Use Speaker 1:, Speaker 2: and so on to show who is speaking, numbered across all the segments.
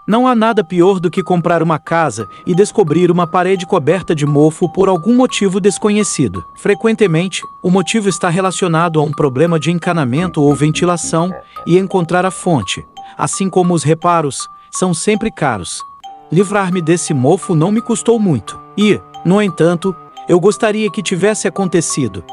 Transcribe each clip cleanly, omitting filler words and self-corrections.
Speaker 1: Não há nada pior do que comprar uma casa e descobrir uma parede coberta de mofo por algum motivo desconhecido. Frequentemente, o motivo está relacionado a um problema de encanamento ou ventilação, e encontrar a fonte, assim como os reparos, são sempre caros. Livrar-me desse mofo não me custou muito. E, no entanto, eu gostaria que tivesse acontecido.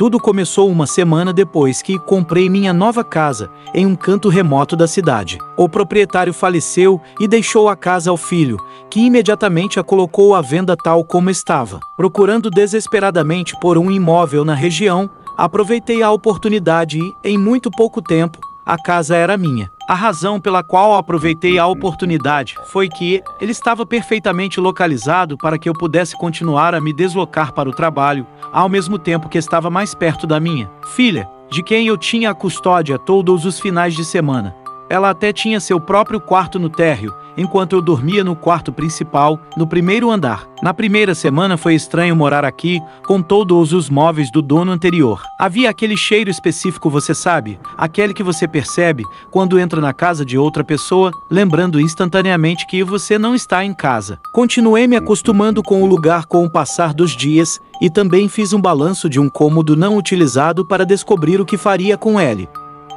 Speaker 1: Tudo começou uma semana depois que comprei minha nova casa, em um canto remoto da cidade. O proprietário faleceu e deixou a casa ao filho, que imediatamente a colocou à venda tal como estava. Procurando desesperadamente por um imóvel na região, aproveitei a oportunidade e, em muito pouco tempo, a casa era minha. A razão pela qual aproveitei a oportunidade foi que ele estava perfeitamente localizado para que eu pudesse continuar a me deslocar para o trabalho, ao mesmo tempo que estava mais perto da minha filha, de quem eu tinha a custódia todos os finais de semana. Ela até tinha seu próprio quarto no térreo, enquanto eu dormia no quarto principal, no primeiro andar. Na primeira semana foi estranho morar aqui, com todos os móveis do dono anterior. Havia aquele cheiro específico, você sabe, aquele que você percebe quando entra na casa de outra pessoa, lembrando instantaneamente que você não está em casa. Continuei me acostumando com o lugar com o passar dos dias, e também fiz um balanço de um cômodo não utilizado para descobrir o que faria com ele.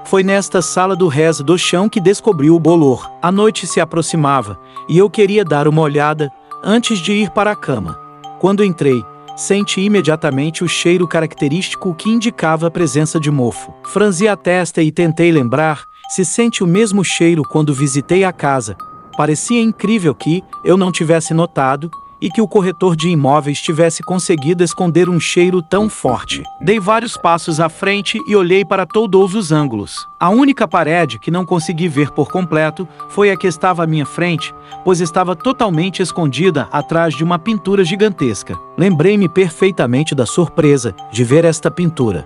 Speaker 1: Foi nesta sala do resto do chão que descobri o bolor. A noite se aproximava, e eu queria dar uma olhada, antes de ir para a cama. Quando entrei, senti imediatamente o cheiro característico que indicava a presença de mofo. Franzi a testa e tentei lembrar se sente o mesmo cheiro quando visitei a casa. Parecia incrível que eu não tivesse notado, e que o corretor de imóveis tivesse conseguido esconder um cheiro tão forte. Dei vários passos à frente e olhei para todos os ângulos. A única parede que não consegui ver por completo foi a que estava à minha frente, pois estava totalmente escondida atrás de uma pintura gigantesca. Lembrei-me perfeitamente da surpresa de ver esta pintura.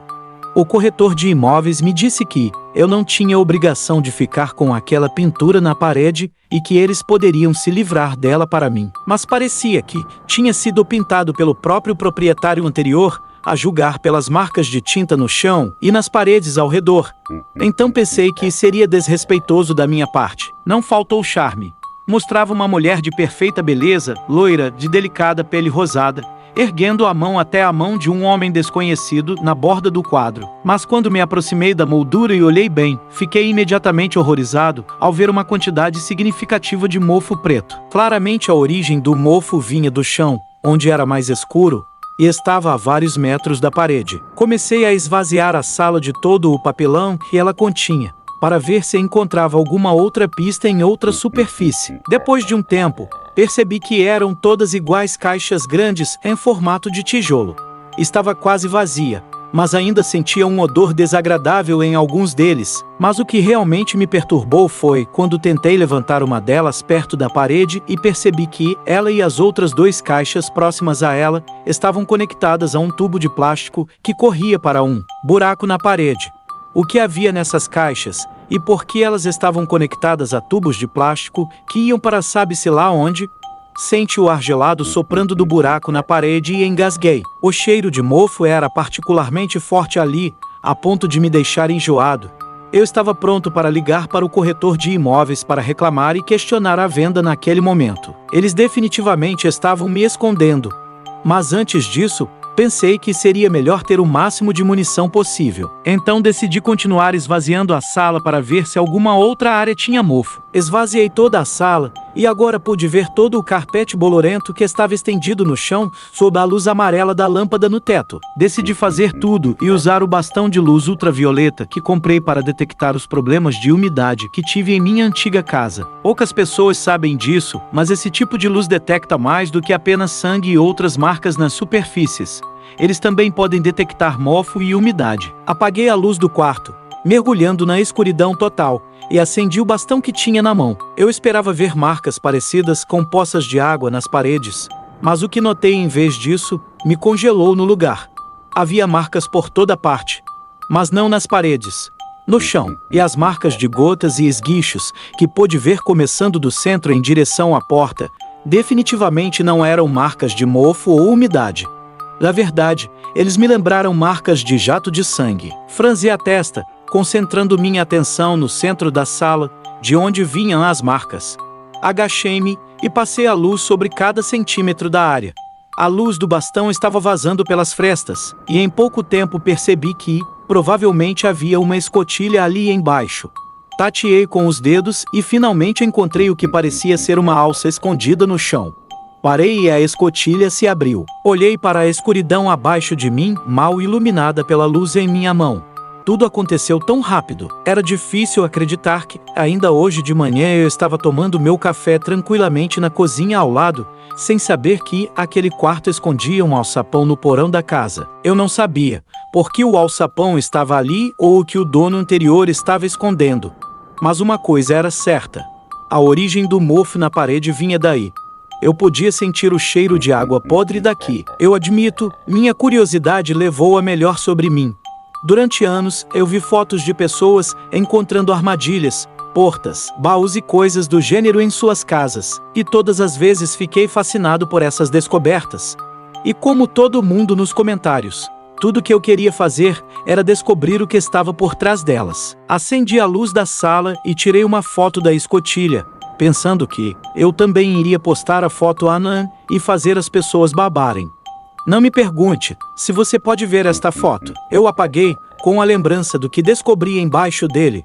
Speaker 1: O corretor de imóveis me disse que eu não tinha obrigação de ficar com aquela pintura na parede e que eles poderiam se livrar dela para mim. Mas parecia que tinha sido pintado pelo próprio proprietário anterior, a julgar pelas marcas de tinta no chão e nas paredes ao redor. Então pensei que seria desrespeitoso da minha parte. Não faltou charme. Mostrava uma mulher de perfeita beleza, loira, de delicada pele rosada, erguendo a mão até a mão de um homem desconhecido na borda do quadro. Mas quando me aproximei da moldura e olhei bem, fiquei imediatamente horrorizado ao ver uma quantidade significativa de mofo preto. Claramente a origem do mofo vinha do chão, onde era mais escuro, e estava a vários metros da parede. Comecei a esvaziar a sala de todo o papelão que ela continha, para ver se encontrava alguma outra pista em outra superfície. Depois de um tempo, percebi que eram todas iguais caixas grandes em formato de tijolo. Estava quase vazia, mas ainda sentia um odor desagradável em alguns deles. Mas o que realmente me perturbou foi quando tentei levantar uma delas perto da parede e percebi que ela e as outras duas caixas próximas a ela estavam conectadas a um tubo de plástico que corria para um buraco na parede. O que havia nessas caixas, e por que elas estavam conectadas a tubos de plástico que iam para sabe-se lá onde? Senti o ar gelado soprando do buraco na parede e engasguei. O cheiro de mofo era particularmente forte ali, a ponto de me deixar enjoado. Eu estava pronto para ligar para o corretor de imóveis para reclamar e questionar a venda naquele momento. Eles definitivamente estavam me escondendo. Mas antes disso, pensei que seria melhor ter o máximo de munição possível. Então decidi continuar esvaziando a sala para ver se alguma outra área tinha mofo. Esvaziei toda a sala e agora pude ver todo o carpete bolorento que estava estendido no chão sob a luz amarela da lâmpada no teto. Decidi fazer tudo e usar o bastão de luz ultravioleta que comprei para detectar os problemas de umidade que tive em minha antiga casa. Poucas pessoas sabem disso, mas esse tipo de luz detecta mais do que apenas sangue e outras marcas nas superfícies. Eles também podem detectar mofo e umidade. Apaguei a luz do quarto, mergulhando na escuridão total, e acendi o bastão que tinha na mão. Eu esperava ver marcas parecidas com poças de água nas paredes, mas o que notei em vez disso me congelou no lugar. Havia marcas por toda parte, mas não nas paredes, no chão, e as marcas de gotas e esguichos que pude ver começando do centro em direção à porta definitivamente não eram marcas de mofo ou umidade. Na verdade, eles me lembraram marcas de jato de sangue. Franzi a testa, concentrando minha atenção no centro da sala, de onde vinham as marcas. Agachei-me e passei a luz sobre cada centímetro da área. A luz do bastão estava vazando pelas frestas, e em pouco tempo percebi que, provavelmente, havia uma escotilha ali embaixo. Tateei com os dedos e finalmente encontrei o que parecia ser uma alça escondida no chão. Parei e a escotilha se abriu. Olhei para a escuridão abaixo de mim, mal iluminada pela luz em minha mão. Tudo aconteceu tão rápido. Era difícil acreditar que, ainda hoje de manhã, eu estava tomando meu café tranquilamente na cozinha ao lado, sem saber que aquele quarto escondia um alçapão no porão da casa. Eu não sabia porque o alçapão estava ali ou o que o dono anterior estava escondendo. Mas uma coisa era certa: a origem do mofo na parede vinha daí. Eu podia sentir o cheiro de água podre daqui. Eu admito, minha curiosidade levou a melhor sobre mim. Durante anos, eu vi fotos de pessoas encontrando armadilhas, portas, baús e coisas do gênero em suas casas, e todas as vezes fiquei fascinado por essas descobertas. E como todo mundo nos comentários, tudo que eu queria fazer era descobrir o que estava por trás delas. Acendi a luz da sala e tirei uma foto da escotilha, pensando que eu também iria postar a foto Anan e fazer as pessoas babarem. Não me pergunte se você pode ver esta foto. Eu apaguei com a lembrança do que descobri embaixo dele.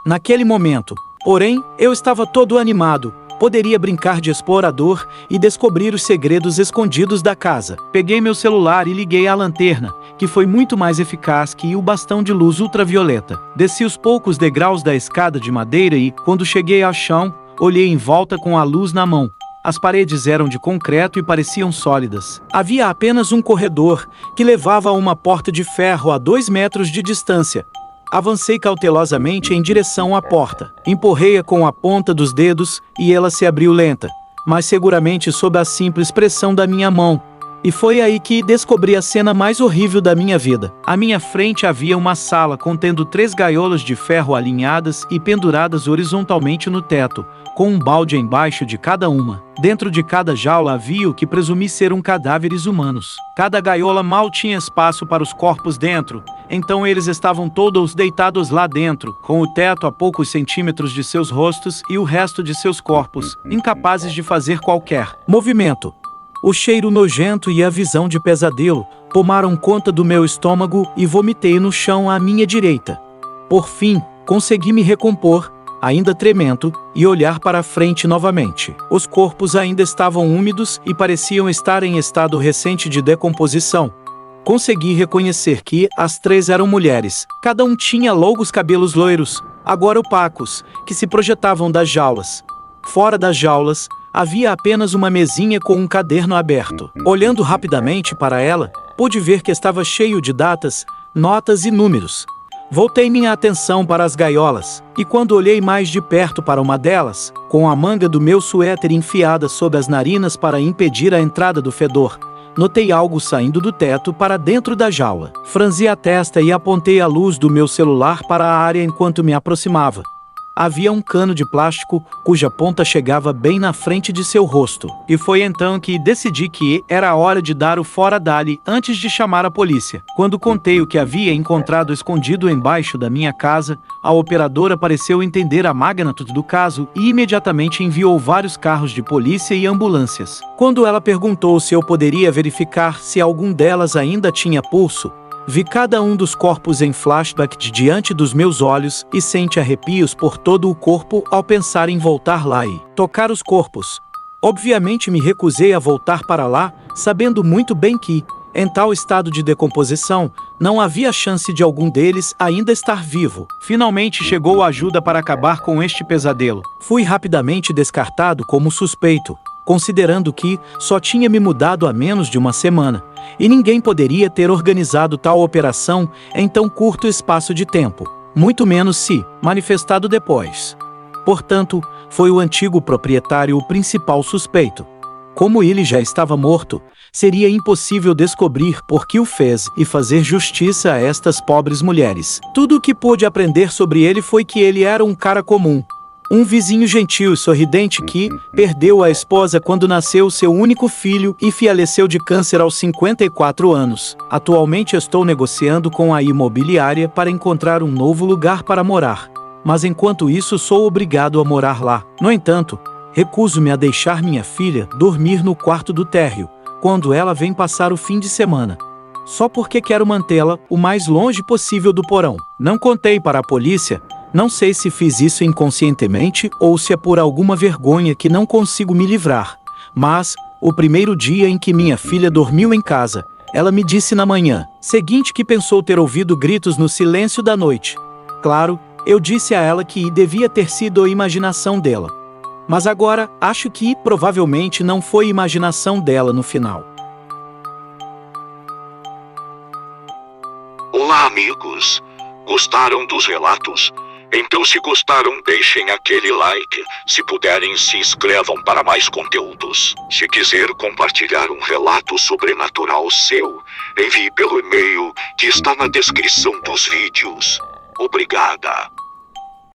Speaker 1: Naquele momento, porém, eu estava todo animado. Poderia brincar de explorador e descobrir os segredos escondidos da casa. Peguei meu celular e liguei a lanterna, que foi muito mais eficaz que o bastão de luz ultravioleta. Desci os poucos degraus da escada de madeira e, quando cheguei ao chão, olhei em volta com a luz na mão. As paredes eram de concreto e pareciam sólidas. Havia apenas um corredor, que levava a uma porta de ferro a 2 metros de distância. Avancei cautelosamente em direção à porta. Empurrei-a com a ponta dos dedos e ela se abriu lenta, mas seguramente sob a simples pressão da minha mão. E foi aí que descobri a cena mais horrível da minha vida. À minha frente havia uma sala contendo 3 gaiolas de ferro alinhadas e penduradas horizontalmente no teto, com um balde embaixo de cada uma. Dentro de cada jaula havia o que presumi ser cadáveres humanos. Cada gaiola mal tinha espaço para os corpos dentro, então eles estavam todos deitados lá dentro, com o teto a poucos centímetros de seus rostos e o resto de seus corpos, incapazes de fazer qualquer movimento. O cheiro nojento e a visão de pesadelo tomaram conta do meu estômago e vomitei no chão à minha direita. Por fim, consegui me recompor, ainda tremendo, e olhar para a frente novamente. Os corpos ainda estavam úmidos e pareciam estar em estado recente de decomposição. Consegui reconhecer que as 3 eram mulheres. Cada um tinha longos cabelos loiros, agora opacos, que se projetavam das jaulas. Fora das jaulas, havia apenas uma mesinha com um caderno aberto. Olhando rapidamente para ela, pude ver que estava cheio de datas, notas e números. Voltei minha atenção para as gaiolas, e quando olhei mais de perto para uma delas, com a manga do meu suéter enfiada sob as narinas para impedir a entrada do fedor, notei algo saindo do teto para dentro da jaula. Franzi a testa e apontei a luz do meu celular para a área enquanto me aproximava. Havia um cano de plástico cuja ponta chegava bem na frente de seu rosto. E foi então que decidi que era a hora de dar o fora dali antes de chamar a polícia. Quando contei o que havia encontrado escondido embaixo da minha casa, a operadora pareceu entender a magnitude do caso e imediatamente enviou vários carros de polícia e ambulâncias. Quando ela perguntou se eu poderia verificar se algum delas ainda tinha pulso, vi cada um dos corpos em flashback diante dos meus olhos e senti arrepios por todo o corpo ao pensar em voltar lá e tocar os corpos. Obviamente me recusei a voltar para lá, sabendo muito bem que, em tal estado de decomposição, não havia chance de algum deles ainda estar vivo. Finalmente chegou a ajuda para acabar com este pesadelo. Fui rapidamente descartado como suspeito, considerando que só tinha me mudado há menos de uma semana, e ninguém poderia ter organizado tal operação em tão curto espaço de tempo, muito menos se manifestado depois. Portanto, foi o antigo proprietário o principal suspeito. Como ele já estava morto, seria impossível descobrir por que o fez e fazer justiça a estas pobres mulheres. Tudo o que pude aprender sobre ele foi que ele era um cara comum. Um vizinho gentil e sorridente que perdeu a esposa quando nasceu seu único filho e faleceu de câncer aos 54 anos. Atualmente estou negociando com a imobiliária para encontrar um novo lugar para morar. Mas enquanto isso sou obrigado a morar lá. No entanto, Recuso-me a deixar minha filha dormir no quarto do térreo, quando ela vem passar o fim de semana. Só porque quero mantê-la o mais longe possível do porão. Não contei para a polícia, não sei se fiz isso inconscientemente ou se é por alguma vergonha que não consigo me livrar. Mas, o primeiro dia em que minha filha dormiu em casa, ela me disse na manhã seguinte que pensou ter ouvido gritos no silêncio da noite. Claro, eu disse a ela que devia ter sido a imaginação dela. Mas agora, acho que provavelmente não foi imaginação dela no final.
Speaker 2: Olá, amigos! Gostaram dos relatos? Então, se gostaram, deixem aquele like. Se puderem, se inscrevam para mais conteúdos. Se quiser compartilhar um relato sobrenatural seu, envie pelo e-mail que está na descrição dos vídeos. Obrigada!